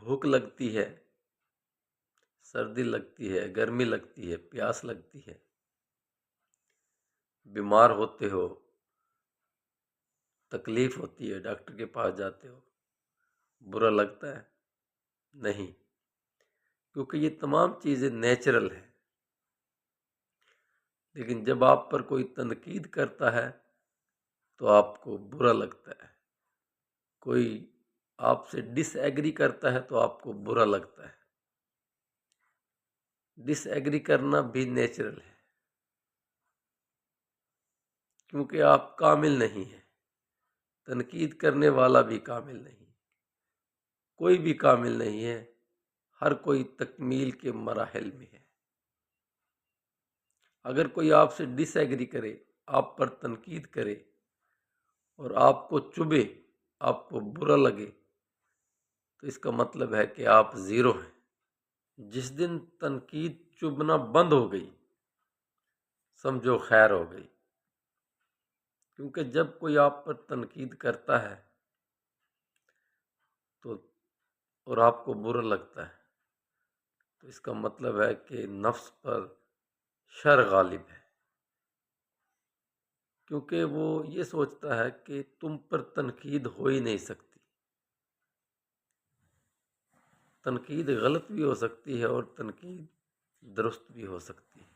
بھوک لگتی ہے، سردی لگتی ہے، گرمی لگتی ہے، پیاس لگتی ہے، بیمار ہوتے ہو، تکلیف ہوتی ہے، ڈاکٹر کے پاس جاتے ہو، برا لگتا ہے؟ نہیں، کیونکہ یہ تمام چیزیں نیچرل ہیں۔ لیکن جب آپ پر کوئی تنقید کرتا ہے تو آپ کو برا لگتا ہے، کوئی آپ سے ڈس ایگری کرتا ہے تو آپ کو برا لگتا ہے۔ ڈس ایگری کرنا بھی نیچرل ہے، کیونکہ آپ کامل نہیں ہیں، تنقید کرنے والا بھی کامل نہیں، کوئی بھی کامل نہیں ہے، ہر کوئی تکمیل کے مراحل میں ہے۔ اگر کوئی آپ سے ڈس ایگری کرے، آپ پر تنقید کرے اور آپ کو چبھے، آپ کو برا لگے، تو اس کا مطلب ہے کہ آپ زیرو ہیں۔ جس دن تنقید چبھنا بند ہو گئی، سمجھو خیر ہو گئی، کیونکہ جب کوئی آپ پر تنقید کرتا ہے تو اور آپ کو برا لگتا ہے تو اس کا مطلب ہے کہ نفس پر شر غالب ہے، کیونکہ وہ یہ سوچتا ہے کہ تم پر تنقید ہو ہی نہیں سکتی۔ تنقید غلط بھی ہو سکتی ہے اور تنقید درست بھی ہو سکتی ہے۔